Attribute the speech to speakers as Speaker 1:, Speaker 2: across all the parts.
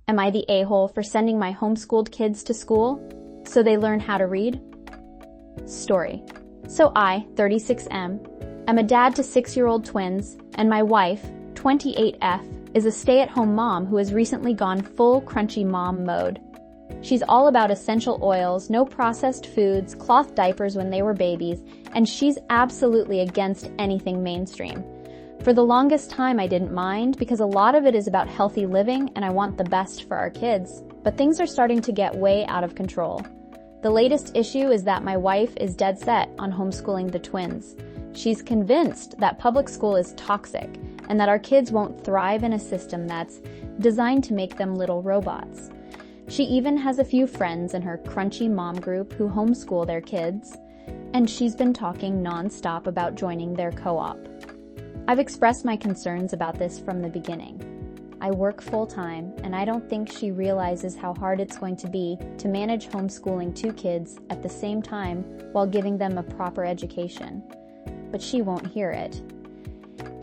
Speaker 1: Am I the a-hole for sending my homeschooled kids to school so they learn how to read? Story. So I, 36M, am a dad to 6-year-old twins, and my wife, 28F, is a stay-at-home mom who has recently gone full crunchy mom mode. She's all about essential oils, no processed foods, cloth diapers when they were babies, and she's absolutely against anything mainstream. For the longest time, I didn't mind because a lot of it is about healthy living and I want the best for our kids. But things are starting to get way out of control. The latest issue is that my wife is dead set on homeschooling the twins. She's convinced that public school is toxic and that our kids won't thrive in a system that's designed to make them little robots. She even has a few friends in her crunchy mom group who homeschool their kids, and she's been talking nonstop about joining their co-op. I've expressed my concerns about this from the beginning. I work full-time, and I don't think she realizes how hard it's going to be to manage homeschooling 2 kids at the same time while giving them a proper education. But she won't hear it.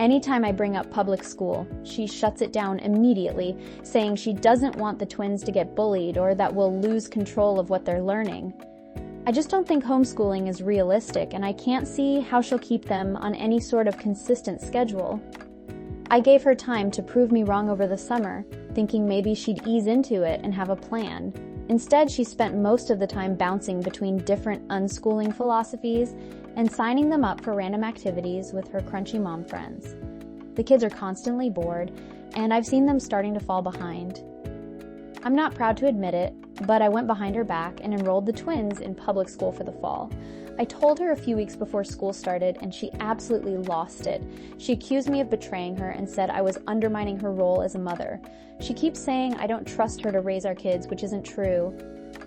Speaker 1: Anytime I bring up public school, she shuts it down immediately, saying she doesn't want the twins to get bullied or that we'll lose control of what they're learning. I just don't think homeschooling is realistic, and I can't see how she'll keep them on any sort of consistent schedule. I gave her time to prove me wrong over the summer, thinking maybe she'd ease into it and have a plan. Instead, she spent most of the time bouncing between different unschooling philosophies and signing them up for random activities with her crunchy mom friends. The kids are constantly bored, and I've seen them starting to fall behind. I'm not proud to admit it, but I went behind her back and enrolled the twins in public school for the fall. I told her a few weeks before school started, and she absolutely lost it. She accused me of betraying her and said I was undermining her role as a mother. She keeps saying I don't trust her to raise our kids, which isn't true.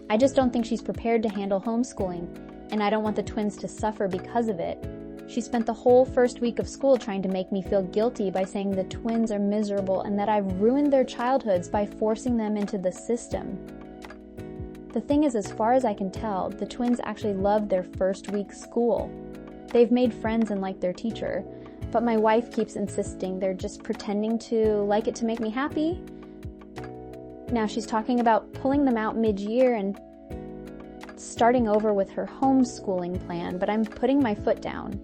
Speaker 1: I just don't think she's prepared to handle homeschooling, and I don't want the twins to suffer because of it. She spent the whole first week of school trying to make me feel guilty by saying the twins are miserable and that I've ruined their childhoods by forcing them into the system. The thing is, as far as I can tell, the twins actually loved their first week school. They've made friends and like their teacher, but my wife keeps insisting they're just pretending to like it to make me happy. Now she's talking about pulling them out mid-year and starting over with her homeschooling plan, but I'm putting my foot down.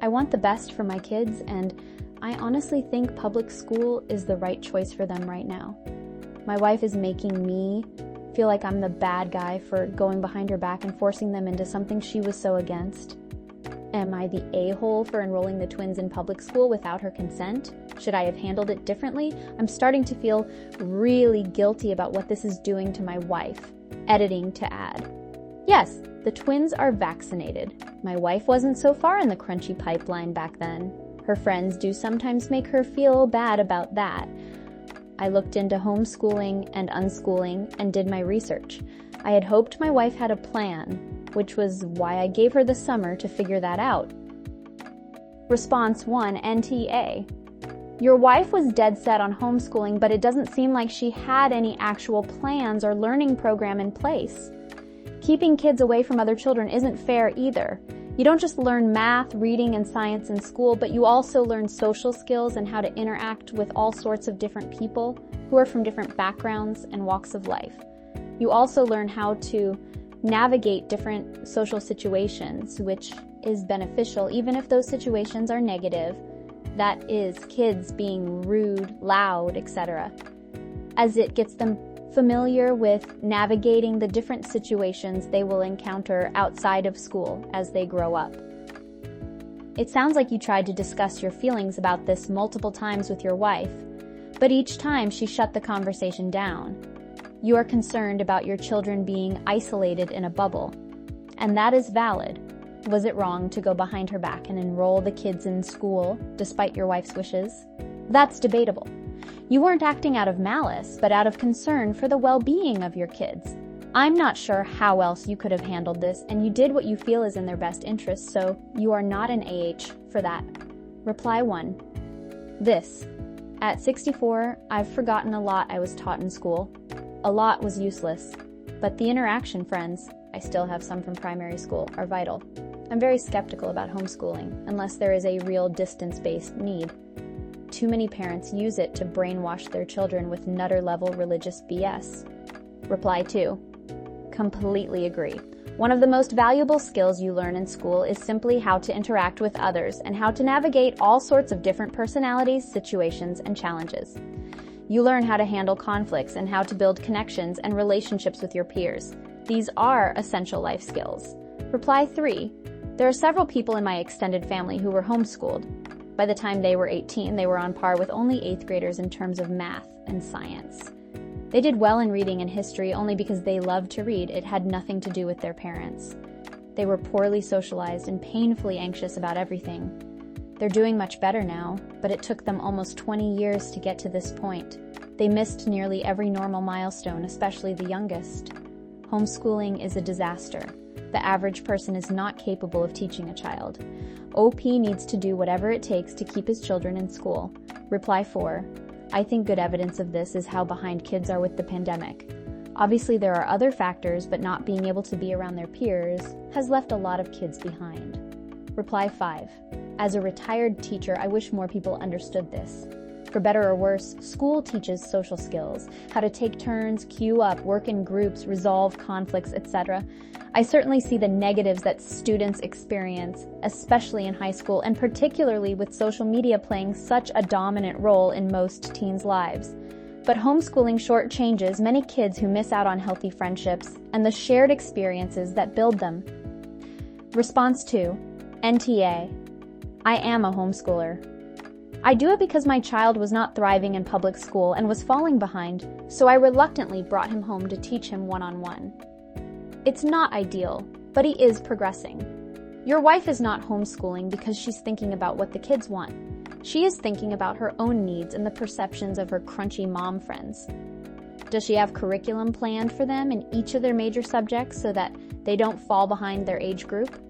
Speaker 1: I want the best for my kids, and I honestly think public school is the right choice for them right now. My wife is making me feel like I'm the bad guy for going behind her back and forcing them into something she was so against. Am I the a-hole for enrolling the twins in public school without her consent? Should I have handled it differently? I'm starting to feel really guilty about what this is doing to my wife. Editing to add. Yes, the twins are vaccinated. My wife wasn't so far in the crunchy pipeline back then. Her friends do sometimes make her feel bad about that. I looked into homeschooling and unschooling and did my research. I had hoped my wife had a plan, which was why I gave her the summer to figure that out. Response 1, NTA. Your wife was dead set on homeschooling, but it doesn't seem like she had any actual plans or learning program in place. Keeping kids away from other children isn't fair either. You don't just learn math, reading, and science in school, but you also learn social skills and how to interact with all sorts of different people who are from different backgrounds and walks of life. You also learn how to navigate different social situations, which is beneficial even if those situations are negative. That is, kids being rude, loud, etc., as it gets them familiar with navigating the different situations they will encounter outside of school as they grow up. It sounds like you tried to discuss your feelings about this multiple times with your wife, but each time she shut the conversation down. You are concerned about your children being isolated in a bubble, and that is valid. Was it wrong to go behind her back and enroll the kids in school despite your wife's wishes? That's debatable. You weren't acting out of malice, but out of concern for the well-being of your kids. I'm not sure how else you could have handled this, and you did what you feel is in their best interest, so you are not an AH for that. Reply 1. This. At 64, I've forgotten a lot I was taught in school. A lot was useless, but the interaction friends, I still have some from primary school, are vital. I'm very skeptical about homeschooling, unless there is a real distance-based need. too many parents use it to brainwash their children with nutter-level religious BS. Reply 2. Completely agree. One of the most valuable skills you learn in school is simply how to interact with others and how to navigate all sorts of different personalities, situations, and challenges. You learn how to handle conflicts and how to build connections and relationships with your peers. These are essential life skills. Reply 3. There are several people in my extended family who were homeschooled. By the time they were 18, they were on par with only 8th graders in terms of math and science. They did well in reading and history only because they loved to read. It had nothing to do with their parents. They were poorly socialized and painfully anxious about everything. They're doing much better now, but it took them almost 20 years to get to this point. They missed nearly every normal milestone, especially the youngest. Homeschooling is a disaster. The average person is not capable of teaching a child. OP needs to do whatever it takes to keep his children in school. Reply 4. I think good evidence of this is how behind kids are with the pandemic. Obviously, there are other factors, but not being able to be around their peers has left a lot of kids behind. Reply 5. As a retired teacher, I wish more people understood this. For better or worse, school teaches social skills, how to take turns, queue up, work in groups, resolve conflicts, etc. I certainly see the negatives that students experience, especially in high school, and particularly with social media playing such a dominant role in most teens' lives. But homeschooling shortchanges many kids who miss out on healthy friendships and the shared experiences that build them. Response 2. NTA. I am a homeschooler. I do it because my child was not thriving in public school and was falling behind, so I reluctantly brought him home to teach him one-on-one. It's not ideal, but he is progressing. Your wife is not homeschooling because she's thinking about what the kids want. She is thinking about her own needs and the perceptions of her crunchy mom friends. Does she have curriculum planned for them in each of their major subjects so that they don't fall behind their age group?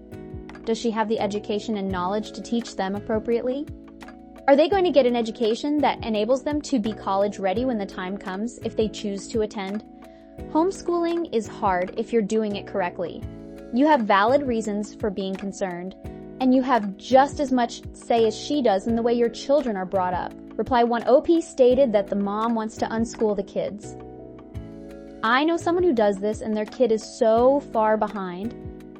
Speaker 1: Does she have the education and knowledge to teach them appropriately? Are they going to get an education that enables them to be college ready when the time comes if they choose to attend? Homeschooling is hard if you're doing it correctly. You have valid reasons for being concerned, and you have just as much say as she does in the way your children are brought up. Reply 1. OP stated that the mom wants to unschool the kids. I know someone who does this and their kid is so far behind,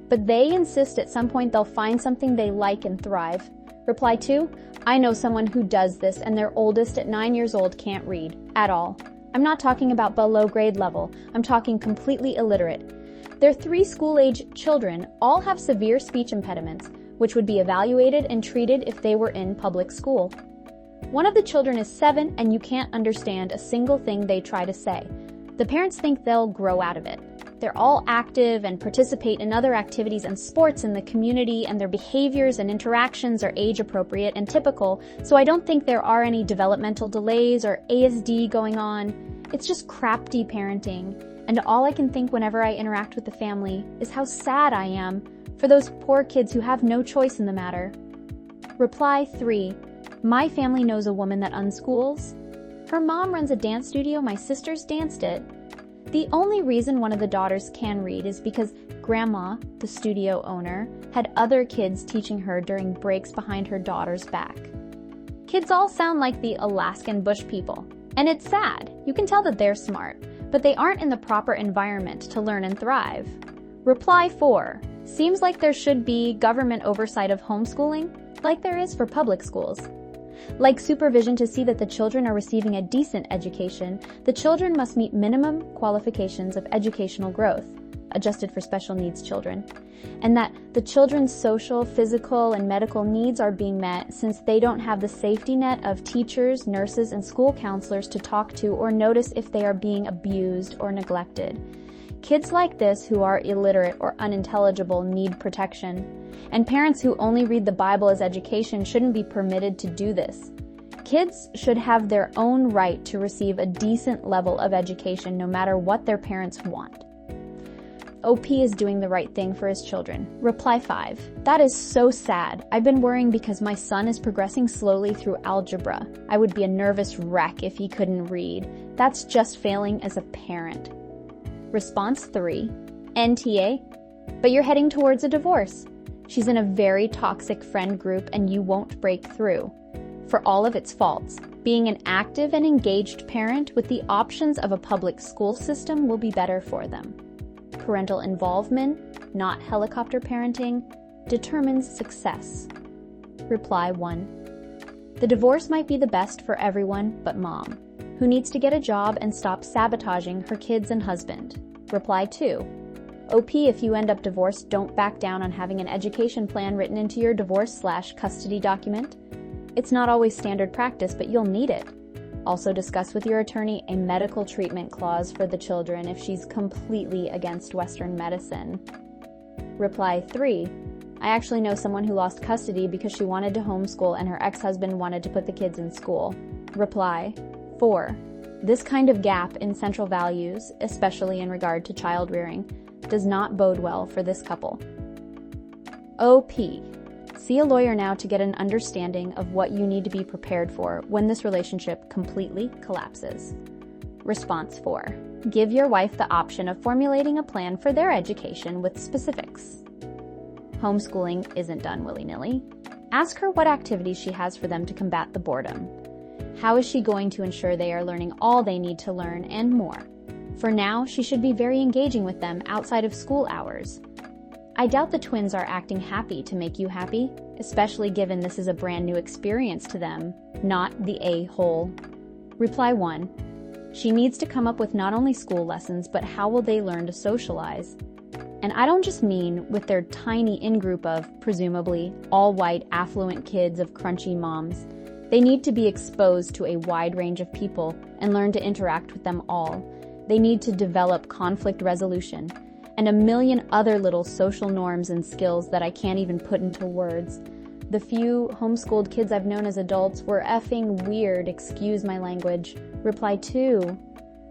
Speaker 1: but they insist at some point they'll find something they like and thrive. Reply 2. I know someone who does this and their oldest at 9 years old can't read at all. I'm not talking about below grade level. I'm talking completely illiterate. Their 3 school-age children all have severe speech impediments, which would be evaluated and treated if they were in public school. One of the children is 7 and you can't understand a single thing they try to say. The parents think they'll grow out of it. They're all active and participate in other activities and sports in the community, and their behaviors and interactions are age appropriate and typical, so I don't think there are any developmental delays or ASD going on. It's just crafty parenting, and all I can think whenever I interact with the family is how sad I am for those poor kids who have no choice in the matter. Reply 3. My family knows a woman that unschools. Her mom runs a dance studio. My sisters danced it. The only reason one of the daughters can read is because Grandma, the studio owner, had other kids teaching her during breaks behind her daughter's back. Kids all sound like the Alaskan bush people, and it's sad. You can tell that they're smart, but they aren't in the proper environment to learn and thrive. Reply 4. Seems like there should be government oversight of homeschooling, like there is for public schools. Like supervision to see that the children are receiving a decent education, the children must meet minimum qualifications of educational growth, adjusted for special needs children, and that the children's social, physical, and medical needs are being met since they don't have the safety net of teachers, nurses, and school counselors to talk to or notice if they are being abused or neglected. Kids like this who are illiterate or unintelligible need protection, and parents who only read the Bible as education shouldn't be permitted to do this. Kids should have their own right to receive a decent level of education no matter what their parents want. OP is doing the right thing for his children. Reply 5. That is so sad. I've been worrying because my son is progressing slowly through algebra. I would be a nervous wreck if he couldn't read. That's just failing as a parent. Response 3. NTA. But you're heading towards a divorce. She's in a very toxic friend group and you won't break through. For all of its faults, being an active and engaged parent with the options of a public school system will be better for them. Parental involvement, not helicopter parenting, determines success. Reply 1. The divorce might be the best for everyone but mom, who needs to get a job and stop sabotaging her kids and husband. Reply 2. OP, if you end up divorced, don't back down on having an education plan written into your divorce/custody document. It's not always standard practice, but you'll need it. Also discuss with your attorney a medical treatment clause for the children if she's completely against Western medicine. Reply 3. I actually know someone who lost custody because she wanted to homeschool and her ex-husband wanted to put the kids in school. Reply 4. This kind of gap in central values, especially in regard to child rearing, does not bode well for this couple. OP. See a lawyer now to get an understanding of what you need to be prepared for when this relationship completely collapses. Response 4. Give your wife the option of formulating a plan for their education with specifics. Homeschooling isn't done willy-nilly. Ask her what activities she has for them to combat the boredom. How is she going to ensure they are learning all they need to learn and more? For now, she should be very engaging with them outside of school hours. I doubt the twins are acting happy to make you happy, especially given this is a brand new experience to them, not the a-hole. Reply 1. She needs to come up with not only school lessons, but how will they learn to socialize? And I don't just mean with their tiny in-group of, presumably, all-white, affluent kids of crunchy moms. They need to be exposed to a wide range of people and learn to interact with them all. They need to develop conflict resolution and a million other little social norms and skills that I can't even put into words. The few homeschooled kids I've known as adults were effing weird, excuse my language. Reply 2.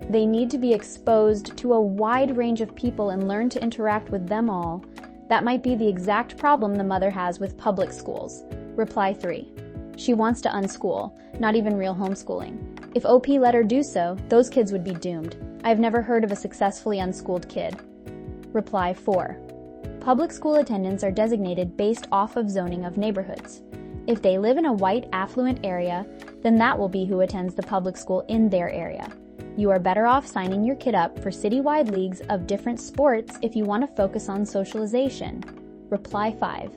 Speaker 1: They need to be exposed to a wide range of people and learn to interact with them all. That might be the exact problem the mother has with public schools. Reply 3. She wants to unschool, not even real homeschooling. If OP let her do so, those kids would be doomed. I've never heard of a successfully unschooled kid. Reply 4. Public school attendants are designated based off of zoning of neighborhoods. If they live in a white, affluent area, then that will be who attends the public school in their area. You are better off signing your kid up for citywide leagues of different sports if you want to focus on socialization. Reply 5.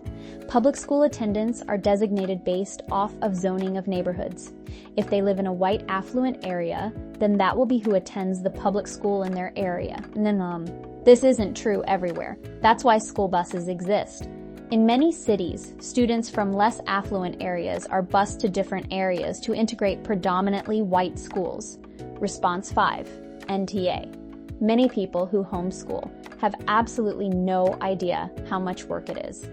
Speaker 1: Public school attendants are designated based off of zoning of neighborhoods. If they live in a white, affluent area, then that will be who attends the public school in their area. This isn't true everywhere. That's why school buses exist. In many cities, students from less affluent areas are bused to different areas to integrate predominantly white schools. Response 5. NTA. Many people who homeschool have absolutely no idea how much work it is.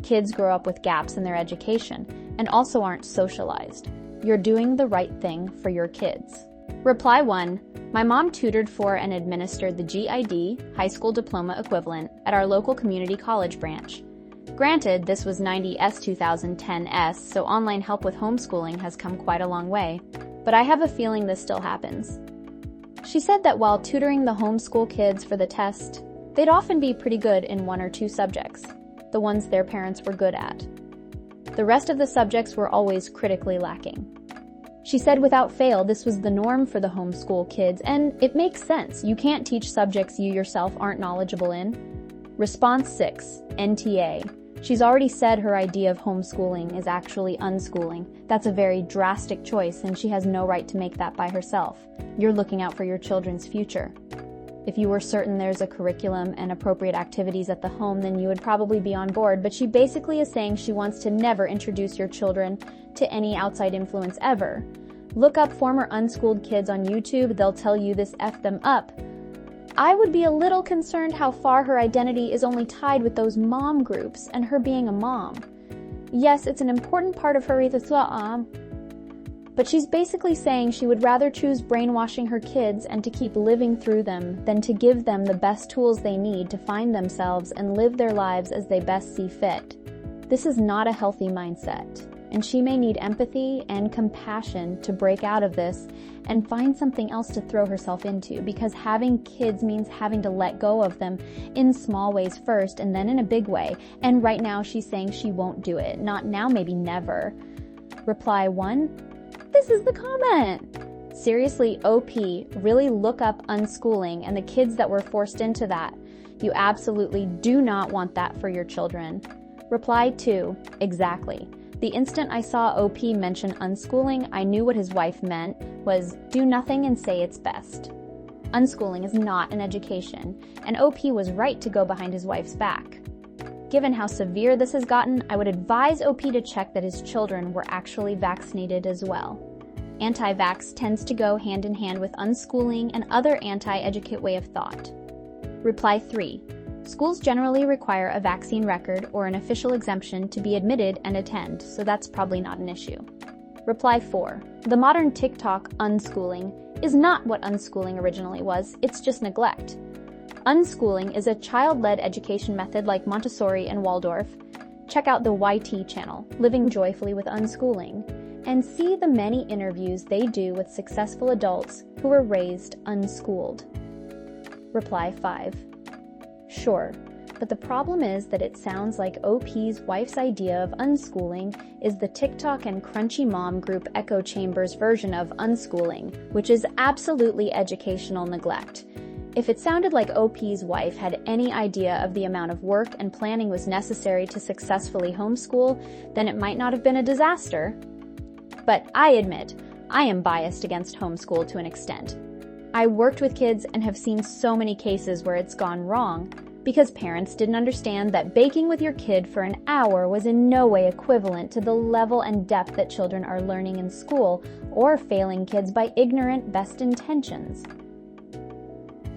Speaker 1: Kids grow up with gaps in their education and also aren't socialized. You're doing the right thing for your kids. Reply 1. My mom tutored for and administered the GID, high school diploma equivalent, at our local community college branch. Granted, this was 90s 2010s, so online help with homeschooling has come quite a long way, but I have a feeling this still happens. She said that while tutoring the homeschool kids for the test, they'd often be pretty good in 1 or 2 subjects, the ones their parents were good at. The rest of the subjects were always critically lacking. She said without fail, this was the norm for the homeschool kids, and it makes sense. You can't teach subjects you yourself aren't knowledgeable in. Response 6. NTA. She's already said her idea of homeschooling is actually unschooling. That's a very drastic choice, and she has no right to make that by herself. You're looking out for your children's future. If you were certain there's a curriculum and appropriate activities at the home, then you would probably be on board, but she basically is saying she wants to never introduce your children to any outside influence ever. Look up former unschooled kids on YouTube, they'll tell you this F them up. I would be a little concerned how far her identity is only tied with those mom groups and her being a mom. Yes, it's an important part of her but she's basically saying she would rather choose brainwashing her kids and to keep living through them than to give them the best tools they need to find themselves and live their lives as they best see fit. This is not a healthy mindset, and she may need empathy and compassion to break out of this and find something else to throw herself into, because having kids means having to let go of them in small ways first and then in a big way. And right now she's saying she won't do it. Not now, maybe never. Reply 1. This is the comment! Seriously, OP, really look up unschooling and the kids that were forced into that. You absolutely do not want that for your children. Reply 2. Exactly. The instant I saw OP mention unschooling, I knew what his wife meant was do nothing and say it's best. Unschooling is not an education, and OP was right to go behind his wife's back. Given how severe this has gotten, I would advise OP to check that his children were actually vaccinated as well. Anti-vax tends to go hand in hand with unschooling and other anti-educate way of thought. Reply 3. Schools generally require a vaccine record or an official exemption to be admitted and attend, so that's probably not an issue. Reply 4. The modern TikTok unschooling is not what unschooling originally was, it's just neglect. Unschooling is a child-led education method like Montessori and Waldorf. Check out the YT channel, Living Joyfully with Unschooling, and see the many interviews they do with successful adults who were raised unschooled. Reply 5. Sure, but the problem is that it sounds like OP's wife's idea of unschooling is the TikTok and Crunchy Mom group echo chambers version of unschooling, which is absolutely educational neglect. If it sounded like OP's wife had any idea of the amount of work and planning was necessary to successfully homeschool, then it might not have been a disaster. But I admit, I am biased against homeschool to an extent. I worked with kids and have seen so many cases where it's gone wrong because parents didn't understand that baking with your kid for an hour was in no way equivalent to the level and depth that children are learning in school or failing kids by ignorant best intentions.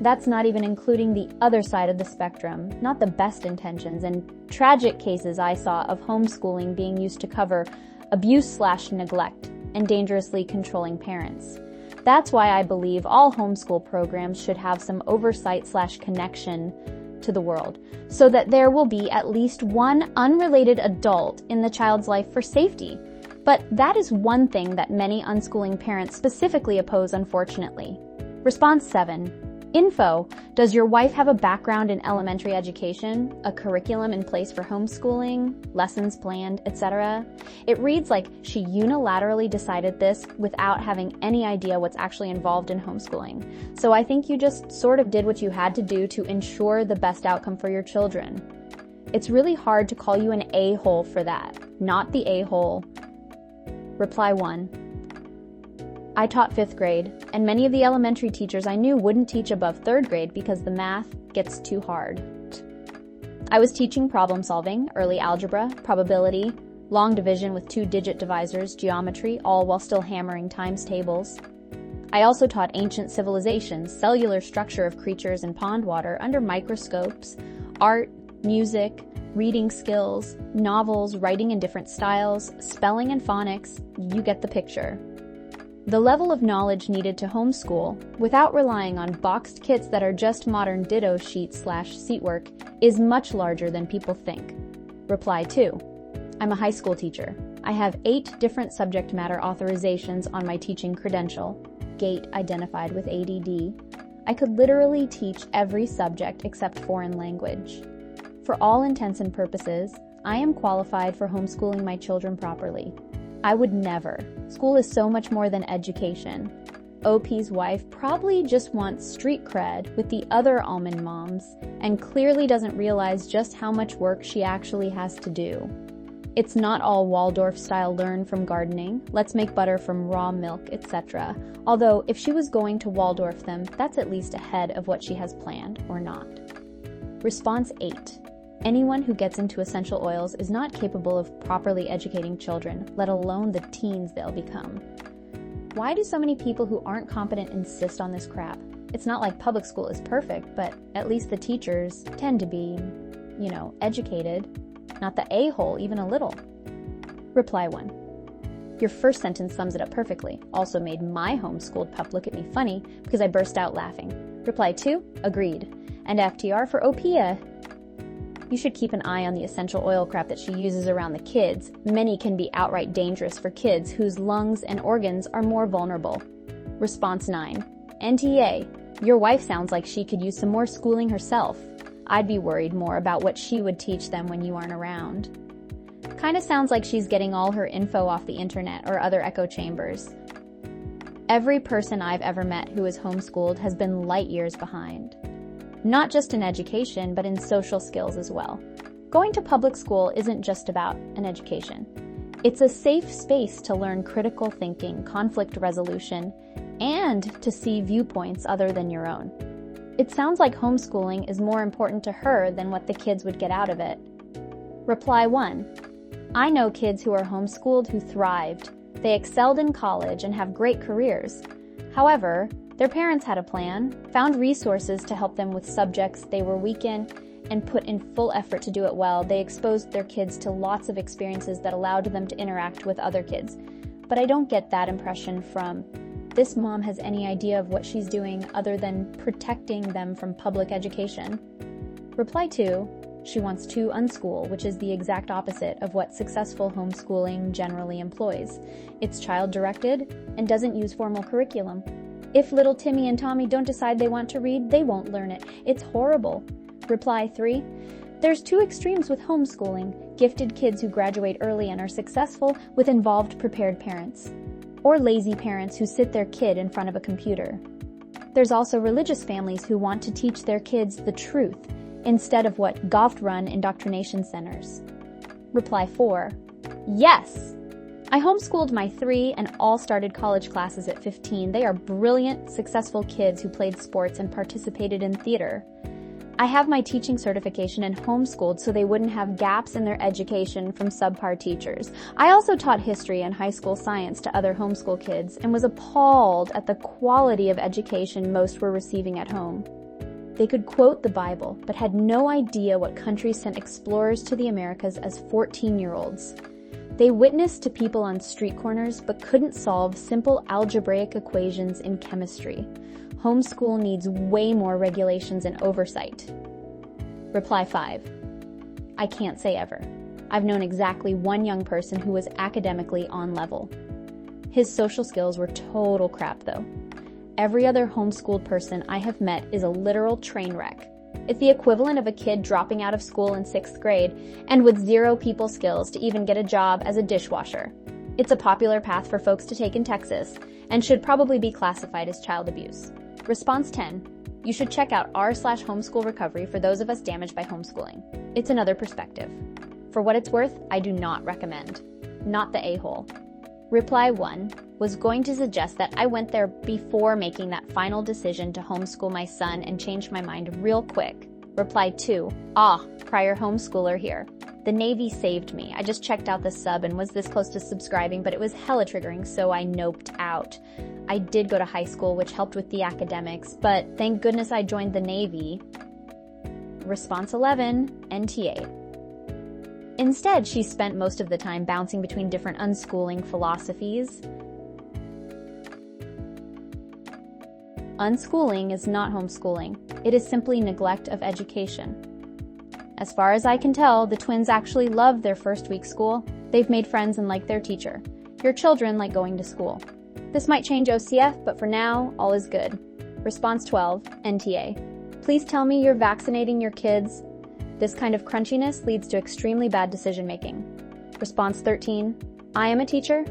Speaker 1: That's not even including the other side of the spectrum, not the best intentions and tragic cases I saw of homeschooling being used to cover abuse/neglect and dangerously controlling parents. That's why I believe all homeschool programs should have some oversight/connection to the world, so that there will be at least one unrelated adult in the child's life for safety. But that is one thing that many unschooling parents specifically oppose, unfortunately. Response 7. Info. Does your wife have a background in elementary education, a curriculum in place for homeschooling, lessons planned, etc.? It reads like she unilaterally decided this without having any idea what's actually involved in homeschooling. So I think you just sort of did what you had to do to ensure the best outcome for your children. It's really hard to call you an a-hole for that, not the a-hole. Reply 1. I taught 5th grade, and many of the elementary teachers I knew wouldn't teach above 3rd grade because the math gets too hard. I was teaching problem solving, early algebra, probability, long division with 2-digit divisors, geometry, all while still hammering times tables. I also taught ancient civilizations, cellular structure of creatures in pond water under microscopes, art, music, reading skills, novels, writing in different styles, spelling and phonics, you get the picture. The level of knowledge needed to homeschool, without relying on boxed kits that are just modern ditto sheets/seat work, is much larger than people think. Reply 2. I'm a high school teacher. I have 8 different subject matter authorizations on my teaching credential, GATE identified with ADD. I could literally teach every subject except foreign language. For all intents and purposes, I am qualified for homeschooling my children properly. I would never. School is so much more than education. OP's wife probably just wants street cred with the other almond moms and clearly doesn't realize just how much work she actually has to do. It's not all Waldorf-style learn from gardening, let's make butter from raw milk, etc. Although, if she was going to Waldorf them, that's at least ahead of what she has planned, or not. Response 8. Anyone who gets into essential oils is not capable of properly educating children, let alone the teens they'll become. Why do so many people who aren't competent insist on this crap? It's not like public school is perfect, but at least the teachers tend to be, educated, not the a-hole even a little. Reply 1. Your first sentence sums it up perfectly. Also made my homeschooled pup look at me funny because I burst out laughing. Reply 2. Agreed. And FTR for Opia. You should keep an eye on the essential oil crap that she uses around the kids. Many can be outright dangerous for kids whose lungs and organs are more vulnerable. Response 9. NTA. Your wife sounds like she could use some more schooling herself. I'd be worried more about what she would teach them when you aren't around. Kinda sounds like she's getting all her info off the internet or other echo chambers. Every person I've ever met who is homeschooled has been light years behind. Not just in education, but in social skills as well. Going to public school isn't just about an education. It's a safe space to learn critical thinking, conflict resolution, and to see viewpoints other than your own. It sounds like homeschooling is more important to her than what the kids would get out of it. Reply 1. I know kids who are homeschooled who thrived. They excelled in college and have great careers. However, their parents had a plan, found resources to help them with subjects they were weak in, and put in full effort to do it well. They exposed their kids to lots of experiences that allowed them to interact with other kids. But I don't get that impression from this mom has any idea of what she's doing other than protecting them from public education. Reply 2, she wants to unschool, which is the exact opposite of what successful homeschooling generally employs. It's child-directed and doesn't use formal curriculum. If little Timmy and Tommy don't decide they want to read, they won't learn it. It's horrible. Reply 3, there's two extremes with homeschooling: gifted kids who graduate early and are successful with involved, prepared parents, or lazy parents who sit their kid in front of a computer. There's also religious families who want to teach their kids the truth instead of what Goft-run indoctrination centers. Reply 4, yes! I homeschooled my 3 and all started college classes at 15. They are brilliant, successful kids who played sports and participated in theater. I have my teaching certification and homeschooled so they wouldn't have gaps in their education from subpar teachers. I also taught history and high school science to other homeschool kids and was appalled at the quality of education most were receiving at home. They could quote the Bible, but had no idea what country sent explorers to the Americas as 14-year-olds. They witnessed to people on street corners, but couldn't solve simple algebraic equations in chemistry. Homeschool needs way more regulations and oversight. Reply 5. I can't say ever. I've known exactly one young person who was academically on level. His social skills were total crap though. Every other homeschooled person I have met is a literal train wreck. It's the equivalent of a kid dropping out of school in 6th grade and with zero people skills to even get a job as a dishwasher. It's a popular path for folks to take in Texas and should probably be classified as child abuse. Response 10. You should check out r/homeschool recovery for those of us damaged by homeschooling. It's another perspective. For what it's worth, I do not recommend. Not the a-hole. Reply 1 was going to suggest that I went there before making that final decision to homeschool my son and changed my mind real quick. Reply 2. Prior homeschooler here. The Navy saved me. I just checked out the sub and was this close to subscribing, but it was hella triggering, so I noped out. I did go to high school, which helped with the academics, but thank goodness I joined the Navy. Response 11, NTA. Instead, she spent most of the time bouncing between different unschooling philosophies. Unschooling is not homeschooling. It is simply neglect of education. As far as I can tell, the twins actually love their first week school. They've made friends and like their teacher. Your children like going to school. This might change OCF, but for now, all is good. Response 12, NTA. Please tell me you're vaccinating your kids. This kind of crunchiness leads to extremely bad decision-making. Response 13, I am a teacher.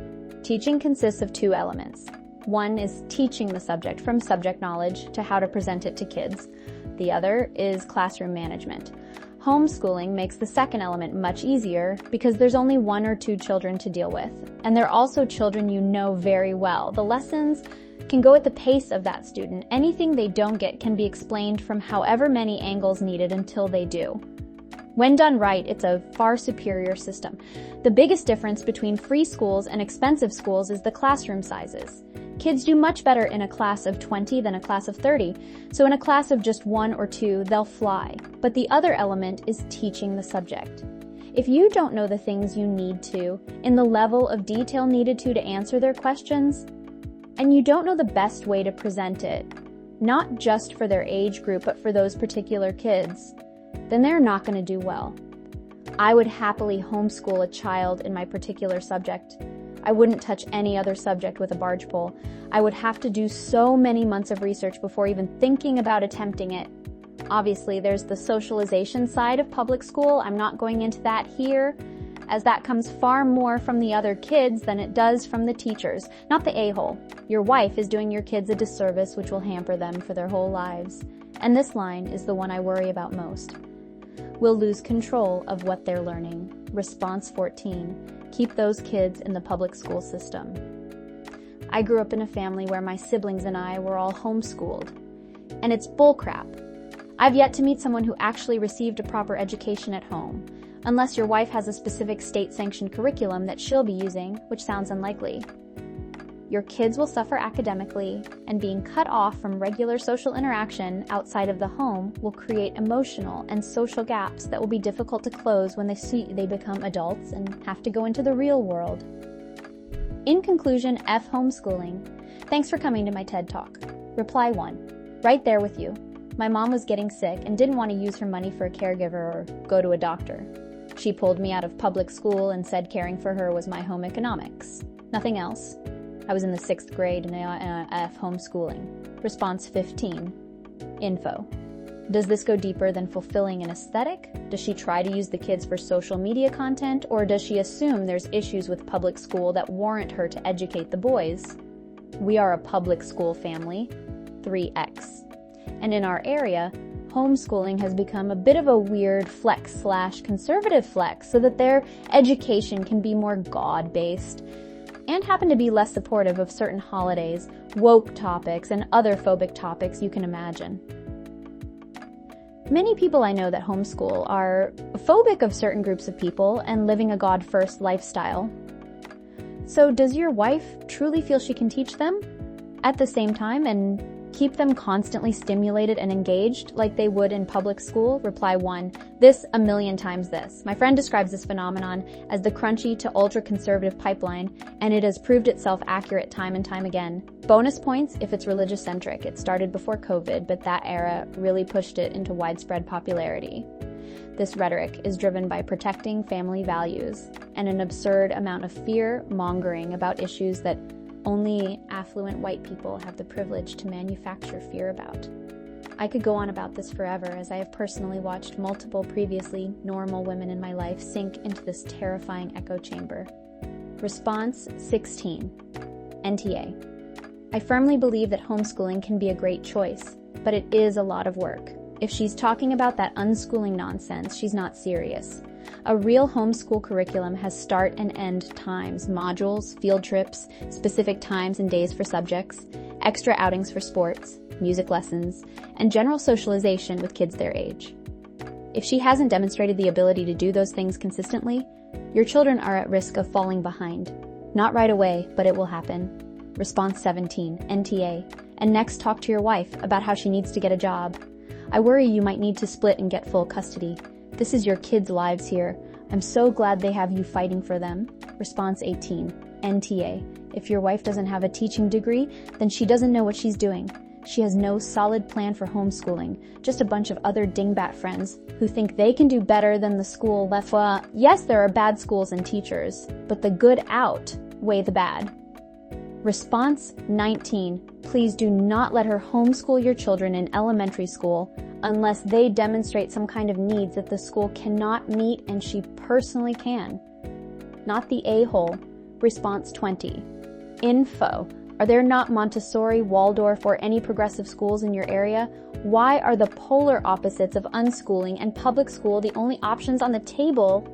Speaker 1: Teaching consists of 2 elements. One is teaching the subject from subject knowledge to how to present it to kids. The other is classroom management. Homeschooling makes the second element much easier because there's only 1 or 2 children to deal with, and they're also children you know very well. The lessons can go at the pace of that student. Anything they don't get can be explained from however many angles needed until they do. When done right, it's a far superior system. The biggest difference between free schools and expensive schools is the classroom sizes. Kids do much better in a class of 20 than a class of 30, so in a class of just 1 or 2, they'll fly. But the other element is teaching the subject. If you don't know the things you need to, in the level of detail needed to answer their questions, and you don't know the best way to present it, not just for their age group, but for those particular kids, then they're not going to do well. I would happily homeschool a child in my particular subject. I wouldn't touch any other subject with a barge pole. I would have to do so many months of research before even thinking about attempting it. Obviously, there's the socialization side of public school. I'm not going into that here. as that comes far more from the other kids than it does from the teachers, not the a-hole. Your wife is doing your kids a disservice which will hamper them for their whole lives. And this line is the one I worry about most. We'll lose control of what they're learning. Response 14. Keep those kids in the public school system. I grew up in a family where my siblings and I were all homeschooled. And it's bullcrap. I've yet to meet someone who actually received a proper education at home, unless your wife has a specific state-sanctioned curriculum that she'll be using, which sounds unlikely. Your kids will suffer academically, and being cut off from regular social interaction outside of the home will create emotional and social gaps that will be difficult to close when they become adults and have to go into the real world. In conclusion, F homeschooling. Thanks for coming to my TED Talk. Reply 1. Right there with you. My mom was getting sick and didn't want to use her money for a caregiver or go to a doctor. She pulled me out of public school and said caring for her was my home economics. Nothing else. I was in the 6th grade in F homeschooling. Response 15. Info. Does this go deeper than fulfilling an aesthetic? Does she try to use the kids for social media content, or does she assume there's issues with public school that warrant her to educate the boys? We are a public school family. 3x. And in our area, homeschooling has become a bit of a weird flex/conservative flex so that their education can be more God-based and happen to be less supportive of certain holidays, woke topics, and other phobic topics you can imagine. Many people I know that homeschool are phobic of certain groups of people and living a God-first lifestyle. So does your wife truly feel she can teach them at the same time and keep them constantly stimulated and engaged like they would in public school? Reply 1. This a million times this. My friend describes this phenomenon as the crunchy to ultra-conservative pipeline, and it has proved itself accurate time and time again. Bonus points if it's religious-centric. It started before COVID, but that era really pushed it into widespread popularity. This rhetoric is driven by protecting family values and an absurd amount of fear-mongering about issues that only affluent white people have the privilege to manufacture fear about. I could go on about this forever, as I have personally watched multiple previously normal women in my life sink into this terrifying echo chamber. Response 16. NTA. I firmly believe that homeschooling can be a great choice, but it is a lot of work. If she's talking about that unschooling nonsense, she's not serious. A real homeschool curriculum has start and end times, modules, field trips, specific times and days for subjects, extra outings for sports, music lessons, and general socialization with kids their age. If she hasn't demonstrated the ability to do those things consistently, your children are at risk of falling behind. Not right away, but it will happen. Response 17, NTA. And next, talk to your wife about how she needs to get a job. I worry you might need to split and get full custody. This is your kids' lives here. I'm so glad they have you fighting for them. Response 18, NTA. If your wife doesn't have a teaching degree, then she doesn't know what she's doing. She has no solid plan for homeschooling, just a bunch of other dingbat friends who think they can do better than the school left. Yes, there are bad schools and teachers, but the good outweigh the bad. Response 19. Please do not let her homeschool your children in elementary school unless they demonstrate some kind of needs that the school cannot meet and she personally can. Not the a-hole. Response 20. Info. Are there not Montessori, Waldorf, or any progressive schools in your area? Why are the polar opposites of unschooling and public school the only options on the table